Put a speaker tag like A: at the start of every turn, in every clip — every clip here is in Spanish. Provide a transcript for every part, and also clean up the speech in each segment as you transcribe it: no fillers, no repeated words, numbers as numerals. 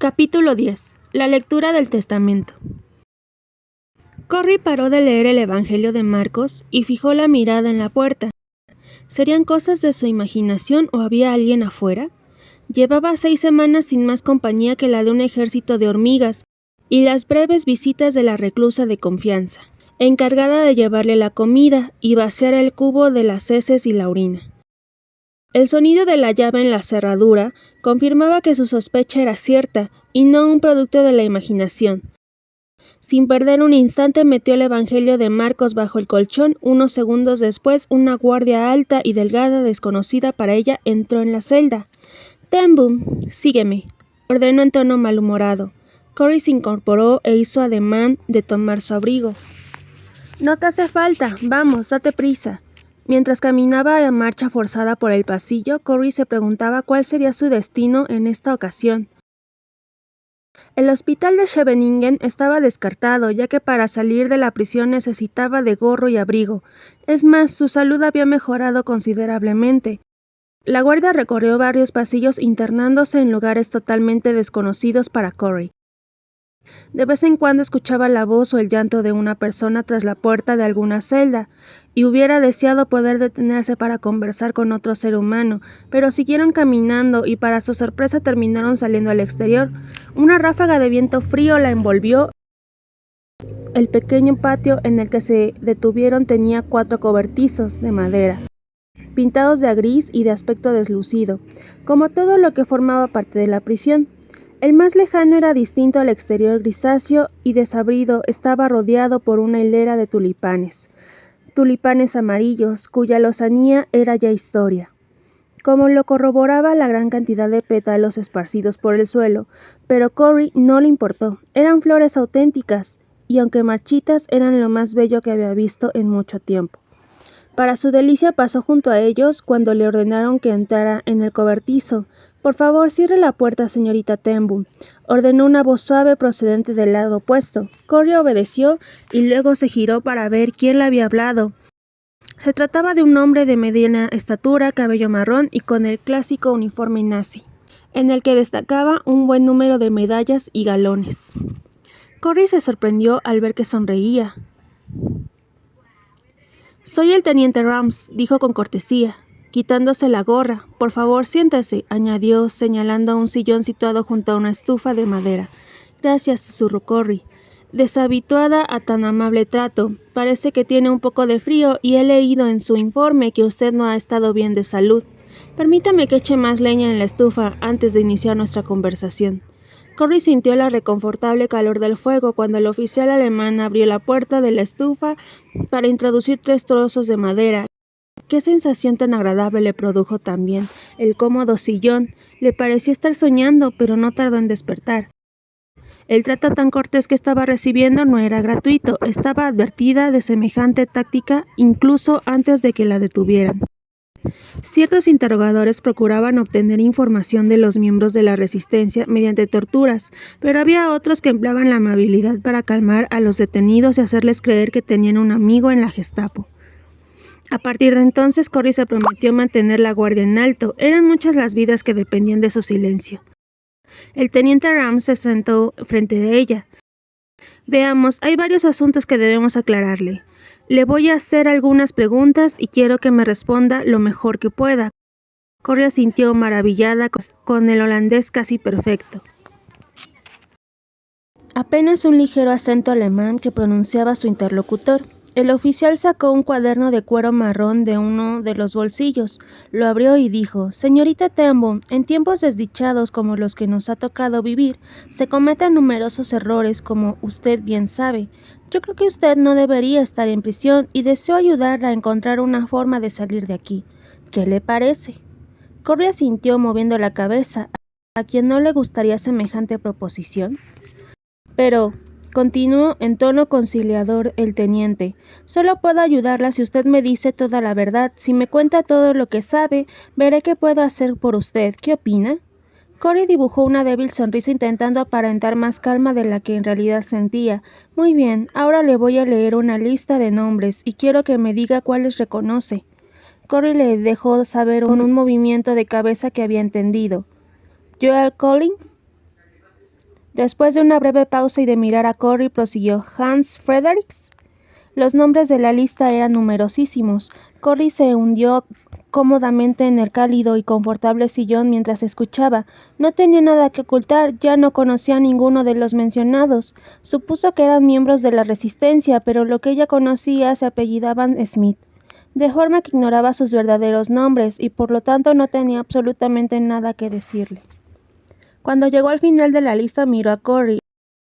A: Capítulo 10. La lectura del testamento. Corry paró de leer el Evangelio de Marcos y fijó la mirada en la puerta. ¿Serían cosas de su imaginación o había alguien afuera? Llevaba 6 semanas sin más compañía que la de un ejército de hormigas y las breves visitas de la reclusa de confianza, encargada de llevarle la comida y vaciar el cubo de las heces y la orina. El sonido de la llave en la cerradura confirmaba que su sospecha era cierta y no un producto de la imaginación. Sin perder un instante metió el Evangelio de Marcos bajo el colchón. Unos segundos después, una guardia alta y delgada, desconocida para ella, entró en la celda. «Ten Boom, sígueme», ordenó en tono malhumorado. Corry se incorporó e hizo ademán de tomar su abrigo. «No te hace falta, vamos, date prisa». Mientras caminaba a marcha forzada por el pasillo, Corry se preguntaba cuál sería su destino en esta ocasión. El hospital de Scheveningen estaba descartado, ya que para salir de la prisión necesitaba de gorro y abrigo. Es más, su salud había mejorado considerablemente. La guardia recorrió varios pasillos internándose en lugares totalmente desconocidos para Corry. De vez en cuando escuchaba la voz o el llanto de una persona tras la puerta de alguna celda, y hubiera deseado poder detenerse para conversar con otro ser humano, pero siguieron caminando y para su sorpresa terminaron saliendo al exterior. Una ráfaga de viento frío la envolvió. El pequeño patio en el que se detuvieron tenía 4 cobertizos de madera, pintados de a gris y de aspecto deslucido, como todo lo que formaba parte de la prisión. El más lejano era distinto al exterior grisáceo y desabrido, estaba rodeado por una hilera de tulipanes amarillos, cuya lozanía era ya historia. Como lo corroboraba la gran cantidad de pétalos esparcidos por el suelo, pero Corry no le importó, eran flores auténticas, y aunque marchitas, eran lo más bello que había visto en mucho tiempo. Para su delicia pasó junto a ellos cuando le ordenaron que entrara en el cobertizo. «Por favor, cierre la puerta, señorita Ten Boom», ordenó una voz suave procedente del lado opuesto. Corry obedeció y luego se giró para ver quién le había hablado. Se trataba de un hombre de mediana estatura, cabello marrón y con el clásico uniforme nazi, en el que destacaba un buen número de medallas y galones. Corry se sorprendió al ver que sonreía. «Soy el teniente Rams», dijo con cortesía, quitándose la gorra. «Por favor, siéntese», añadió, señalando a un sillón situado junto a una estufa de madera. «Gracias», susurró Corry, deshabituada a tan amable trato. «Parece que tiene un poco de frío y he leído en su informe que usted no ha estado bien de salud. Permítame que eche más leña en la estufa antes de iniciar nuestra conversación». Corry sintió la reconfortable calor del fuego cuando el oficial alemán abrió la puerta de la estufa para introducir 3 trozos de madera. Qué sensación tan agradable le produjo también el cómodo sillón. Le parecía estar soñando, pero no tardó en despertar. El trato tan cortés que estaba recibiendo no era gratuito, estaba advertida de semejante táctica incluso antes de que la detuvieran. Ciertos interrogadores procuraban obtener información de los miembros de la resistencia mediante torturas, pero había otros que empleaban la amabilidad para calmar a los detenidos y hacerles creer que tenían un amigo en la Gestapo. A partir de entonces, Corry se prometió mantener la guardia en alto. Eran muchas las vidas que dependían de su silencio. El teniente Rams se sentó frente de ella. «Veamos, hay varios asuntos que debemos aclararle. Le voy a hacer algunas preguntas y quiero que me responda lo mejor que pueda». Corry asintió maravillada con el holandés casi perfecto. Apenas un ligero acento alemán que pronunciaba su interlocutor. El oficial sacó un cuaderno de cuero marrón de uno de los bolsillos, lo abrió y dijo: «Señorita Ten Boom, en tiempos desdichados como los que nos ha tocado vivir, se cometen numerosos errores, como usted bien sabe. Yo creo que usted no debería estar en prisión y deseo ayudarla a encontrar una forma de salir de aquí. ¿Qué le parece?» Corry asintió moviendo la cabeza. ¿A quién no le gustaría semejante proposición? «Pero», continuó en tono conciliador el teniente, «solo puedo ayudarla si usted me dice toda la verdad. Si me cuenta todo lo que sabe, veré qué puedo hacer por usted. ¿Qué opina?» Corry dibujó una débil sonrisa intentando aparentar más calma de la que en realidad sentía. «Muy bien, ahora le voy a leer una lista de nombres y quiero que me diga cuáles reconoce». Corry le dejó saber con un movimiento de cabeza que había entendido. «¿Joel Collin?» Después de una breve pausa y de mirar a Corry, prosiguió: «Hans Fredericks». Los nombres de la lista eran numerosísimos. Corry se hundió cómodamente en el cálido y confortable sillón mientras escuchaba. No tenía nada que ocultar, ya no conocía a ninguno de los mencionados. Supuso que eran miembros de la Resistencia, pero lo que ella conocía se apellidaban Smith, de forma que ignoraba sus verdaderos nombres y por lo tanto no tenía absolutamente nada que decirle. Cuando llegó al final de la lista miró a Corry.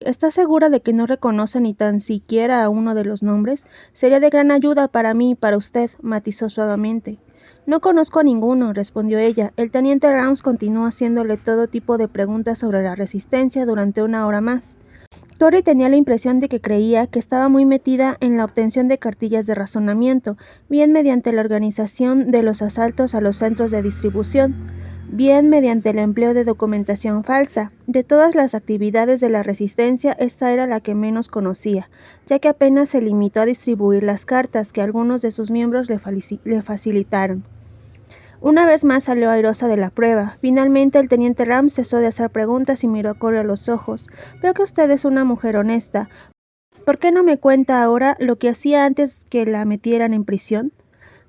A: «¿Está segura de que no reconoce ni tan siquiera a uno de los nombres? Sería de gran ayuda para mí y para usted», matizó suavemente. «No conozco a ninguno», respondió ella. El teniente Rams continuó haciéndole todo tipo de preguntas sobre la Resistencia durante una hora más. Corry tenía la impresión de que creía que estaba muy metida en la obtención de cartillas de razonamiento, bien mediante la organización de los asaltos a los centros de distribución, bien mediante el empleo de documentación falsa. De todas las actividades de la Resistencia, esta era la que menos conocía, ya que apenas se limitó a distribuir las cartas que algunos de sus miembros le facilitaron. Una vez más salió airosa de la prueba. Finalmente el teniente Rams cesó de hacer preguntas y miró a Corry a los ojos. «Veo que usted es una mujer honesta. ¿Por qué no me cuenta ahora lo que hacía antes que la metieran en prisión?»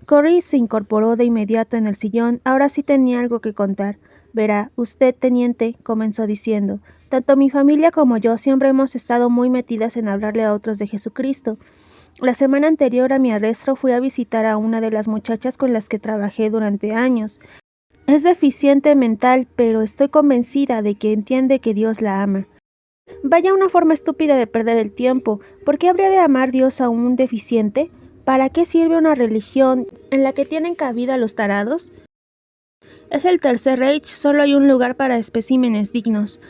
A: Corry se incorporó de inmediato en el sillón. Ahora sí tenía algo que contar. «Verá, usted, teniente», comenzó diciendo, «tanto mi familia como yo siempre hemos estado muy metidas en hablarle a otros de Jesucristo. La semana anterior a mi arresto fui a visitar a una de las muchachas con las que trabajé durante años. Es deficiente mental, pero estoy convencida de que entiende que Dios la ama. Vaya una forma estúpida de perder el tiempo. ¿Por qué habría de amar Dios a un deficiente? ¿Para qué sirve una religión en la que tienen cabida los tarados? Es el Tercer Reich, solo hay un lugar para especímenes dignos».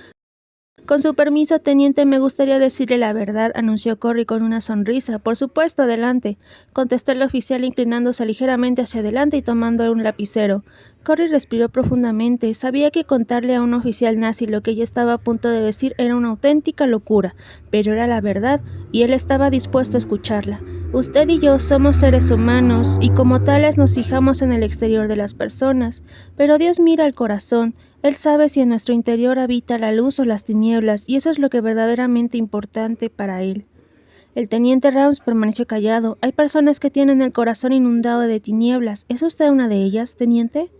A: «Con su permiso, teniente, me gustaría decirle la verdad», anunció Corry con una sonrisa. «Por supuesto, adelante», contestó el oficial inclinándose ligeramente hacia adelante y tomando un lapicero. Corry respiró profundamente. Sabía que contarle a un oficial nazi lo que ella estaba a punto de decir era una auténtica locura, pero era la verdad, y él estaba dispuesto a escucharla. «Usted y yo somos seres humanos, y como tales nos fijamos en el exterior de las personas, pero Dios mira al corazón. Él sabe si en nuestro interior habita la luz o las tinieblas, y eso es lo que verdaderamente importante para él». El teniente Rams permaneció callado. «Hay personas que tienen el corazón inundado de tinieblas. ¿Es usted una de ellas, teniente?»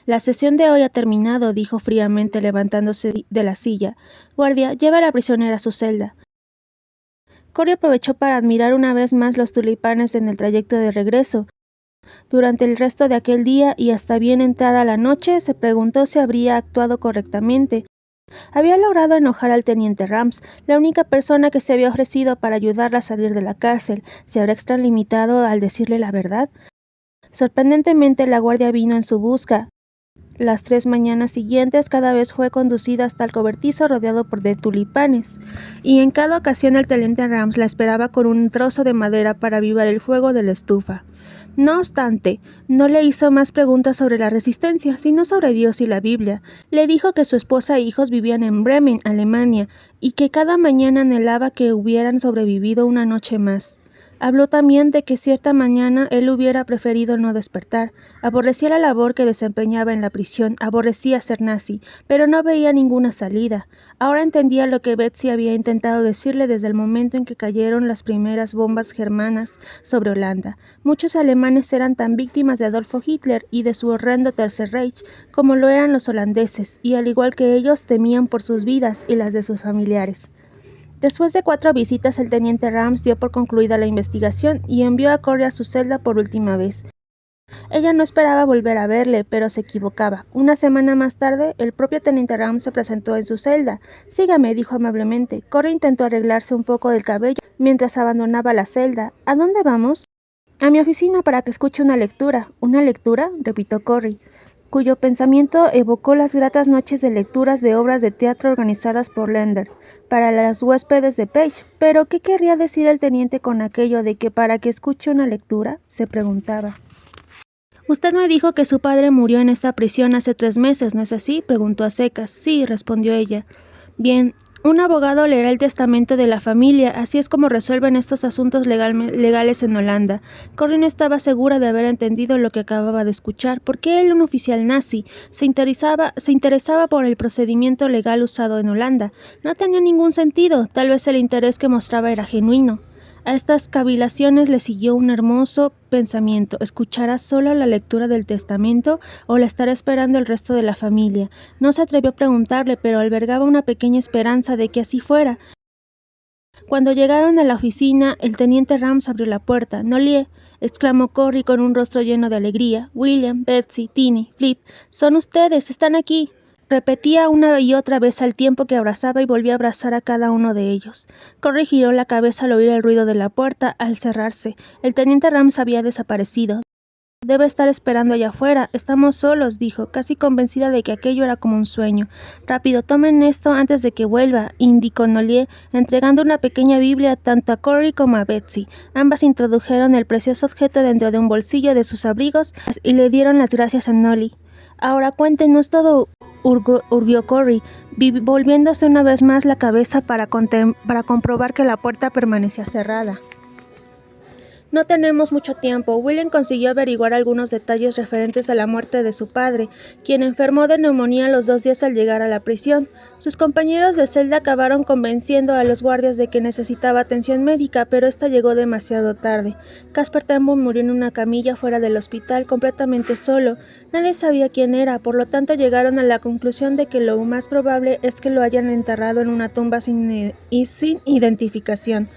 A: «La sesión de hoy ha terminado», dijo fríamente levantándose de la silla. «Guardia, lleva a la prisionera a su celda». Corry aprovechó para admirar una vez más los tulipanes en el trayecto de regreso. Durante el resto de aquel día y hasta bien entrada la noche, se preguntó si habría actuado correctamente. Había logrado enojar al teniente Rams, la única persona que se había ofrecido para ayudarla a salir de la cárcel. ¿Se habrá extralimitado al decirle la verdad? Sorprendentemente, la guardia vino en su busca. Las 3 mañanas siguientes cada vez fue conducida hasta el cobertizo rodeado de tulipanes, y en cada ocasión el teniente Rams la esperaba con un trozo de madera para avivar el fuego de la estufa. No obstante, no le hizo más preguntas sobre la Resistencia, sino sobre Dios y la Biblia. Le dijo que su esposa e hijos vivían en Bremen, Alemania, y que cada mañana anhelaba que hubieran sobrevivido una noche más. Habló también de que cierta mañana él hubiera preferido no despertar. Aborrecía la labor que desempeñaba en la prisión, aborrecía ser nazi, pero no veía ninguna salida. Ahora entendía lo que Betsy había intentado decirle desde el momento en que cayeron las primeras bombas germanas sobre Holanda. Muchos alemanes eran tan víctimas de Adolfo Hitler y de su horrendo Tercer Reich como lo eran los holandeses, y al igual que ellos temían por sus vidas y las de sus familiares. Después de 4 visitas, el teniente Rams dio por concluida la investigación y envió a Corry a su celda por última vez. Ella no esperaba volver a verle, pero se equivocaba. Una semana más tarde, el propio teniente Rams se presentó en su celda. «Sígame», dijo amablemente. Corry intentó arreglarse un poco del cabello mientras abandonaba la celda. «¿A dónde vamos?» «A mi oficina para que escuche una lectura». «¿Una lectura?», repitió Corry, cuyo pensamiento evocó las gratas noches de lecturas de obras de teatro organizadas por Lender para los huéspedes de Page. «¿Pero qué querría decir el teniente con aquello de que para que escuche una lectura?», se preguntaba. «Usted me dijo que su padre murió en esta prisión hace 3 meses, ¿no es así?», preguntó a secas. «Sí», respondió ella. «Bien, Un abogado leerá el testamento de la familia, así es como resuelven estos asuntos legales en Holanda. Corrie no estaba segura de haber entendido lo que acababa de escuchar. ¿Por qué él, un oficial nazi, se interesaba por el procedimiento legal usado en Holanda? No tenía ningún sentido, tal vez el interés que mostraba era genuino. A estas cavilaciones le siguió un hermoso pensamiento. ¿Escuchará solo la lectura del testamento o la estará esperando el resto de la familia? No se atrevió a preguntarle, pero albergaba una pequeña esperanza de que así fuera. Cuando llegaron a la oficina, el teniente Rams abrió la puerta. «Nollie», exclamó Corrie con un rostro lleno de alegría. «William, Betsy, Tini, Flip, son ustedes, están aquí». Repetía una y otra vez al tiempo que abrazaba y volvía a abrazar a cada uno de ellos. Corrie giró la cabeza al oír el ruido de la puerta al cerrarse. El teniente Rams había desaparecido. «Debe estar esperando allá afuera. Estamos solos», dijo, casi convencida de que aquello era como un sueño. «Rápido, tomen esto antes de que vuelva», indicó Nollie, entregando una pequeña Biblia tanto a Corrie como a Betsy. Ambas introdujeron el precioso objeto dentro de un bolsillo de sus abrigos y le dieron las gracias a Nollie. «Ahora cuéntenos todo», urgió Corrie, volviéndose una vez más la cabeza para comprobar que la puerta permanecía cerrada. «No tenemos mucho tiempo». William consiguió averiguar algunos detalles referentes a la muerte de su padre, quien enfermó de neumonía los 2 días al llegar a la prisión. Sus compañeros de celda acabaron convenciendo a los guardias de que necesitaba atención médica, pero esta llegó demasiado tarde. Caspar Tambo murió en una camilla fuera del hospital, completamente solo. Nadie sabía quién era, por lo tanto llegaron a la conclusión de que lo más probable es que lo hayan enterrado en una tumba sin identificación.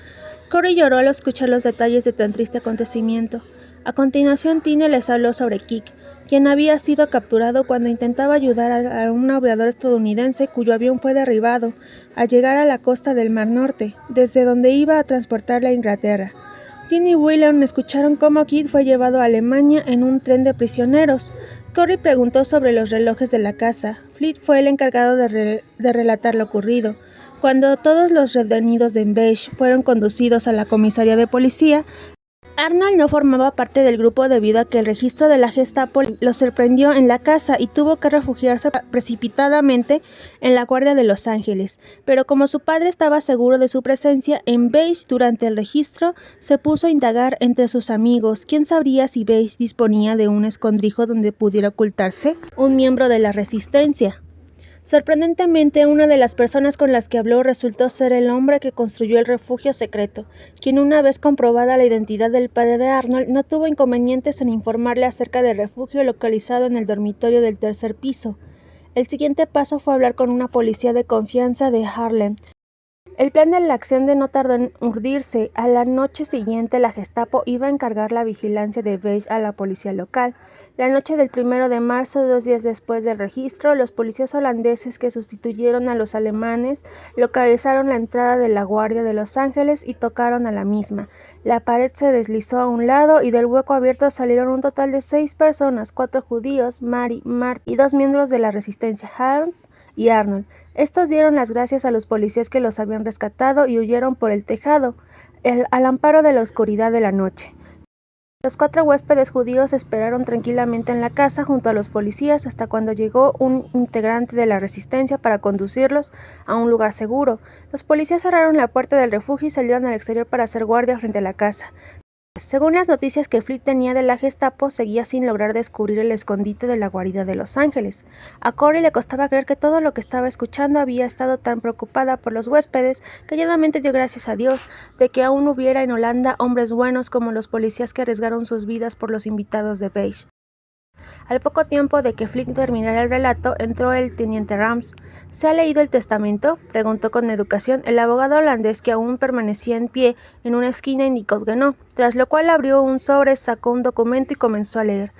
A: Corrie lloró al escuchar los detalles de tan triste acontecimiento. A continuación, Tini les habló sobre Kik, quien había sido capturado cuando intentaba ayudar a un aviador estadounidense cuyo avión fue derribado al llegar a la costa del Mar Norte, desde donde iba a transportarla a Inglaterra. Tini y William escucharon cómo Kik fue llevado a Alemania en un tren de prisioneros. Corrie preguntó sobre los relojes de la casa. Flip fue el encargado de relatar lo ocurrido. Cuando todos los detenidos de Beige fueron conducidos a la comisaría de policía, Arnold no formaba parte del grupo debido a que el registro de la Gestapo lo sorprendió en la casa y tuvo que refugiarse precipitadamente en la Guardia de Los Ángeles. Pero como su padre estaba seguro de su presencia en Beige durante el registro, se puso a indagar entre sus amigos. ¿Quién sabría si Beige disponía de un escondrijo donde pudiera ocultarse un miembro de la Resistencia? Sorprendentemente, una de las personas con las que habló resultó ser el hombre que construyó el refugio secreto, quien una vez comprobada la identidad del padre de Arnold, no tuvo inconvenientes en informarle acerca del refugio localizado en el dormitorio del 3er piso. El siguiente paso fue hablar con una policía de confianza de Harlem. El plan de la acción no tardó en urdirse. A la noche siguiente, la Gestapo iba a encargar la vigilancia de Beige a la policía local. La noche del 1 de marzo, 2 días después del registro, los policías holandeses que sustituyeron a los alemanes localizaron la entrada de la Guardia de Los Ángeles y tocaron a la misma. La pared se deslizó a un lado y del hueco abierto salieron un total de 6 personas, 4 judíos, Mary, Mart y 2 miembros de la resistencia, Hans y Arnold. Estos dieron las gracias a los policías que los habían rescatado y huyeron por el tejado, al amparo de la oscuridad de la noche. Los 4 huéspedes judíos esperaron tranquilamente en la casa junto a los policías hasta cuando llegó un integrante de la resistencia para conducirlos a un lugar seguro. Los policías cerraron la puerta del refugio y salieron al exterior para hacer guardia frente a la casa. Según las noticias que Flip tenía de la Gestapo, seguía sin lograr descubrir el escondite de la guarida de Los Ángeles. A Corrie le costaba creer que todo lo que estaba escuchando había estado tan preocupada por los huéspedes que llanamente dio gracias a Dios de que aún hubiera en Holanda hombres buenos como los policías que arriesgaron sus vidas por los invitados de Beige. Al poco tiempo de que Flip terminara el relato, entró el teniente Rams. «¿Se ha leído el testamento?», preguntó con educación. El abogado holandés, que aún permanecía en pie en una esquina, indicó que no, tras lo cual abrió un sobre, sacó un documento y comenzó a leer.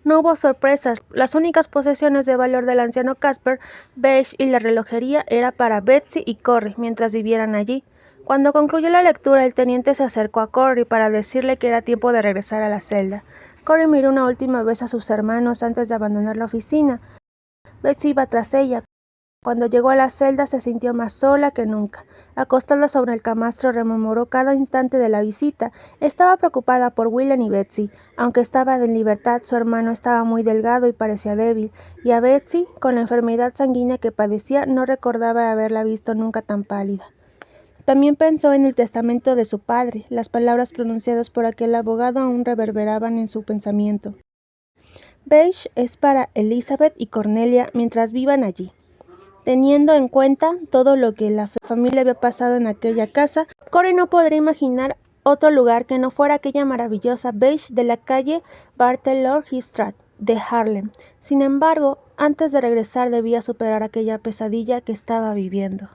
A: No hubo sorpresas. Las únicas posesiones de valor del anciano Caspar, Beige y la relojería era para Betsy y Corrie mientras vivieran allí. Cuando concluyó la lectura, el teniente se acercó a Corrie para decirle que era tiempo de regresar a la celda. Corrie miró una última vez a sus hermanos antes de abandonar la oficina. Betsy iba tras ella. Cuando llegó a la celda se sintió más sola que nunca. Acostada sobre el camastro rememoró cada instante de la visita. Estaba preocupada por William y Betsy. Aunque estaba en libertad, su hermano estaba muy delgado y parecía débil, y a Betsy, con la enfermedad sanguínea que padecía, no recordaba haberla visto nunca tan pálida. También pensó en el testamento de su padre. Las palabras pronunciadas por aquel abogado aún reverberaban en su pensamiento. Beige es para Elizabeth y Cornelia mientras vivan allí. Teniendo en cuenta todo lo que la familia había pasado en aquella casa, Corey no podría imaginar otro lugar que no fuera aquella maravillosa Beige de la calle Bartholomew-Straat de Harlem. Sin embargo, antes de regresar debía superar aquella pesadilla que estaba viviendo.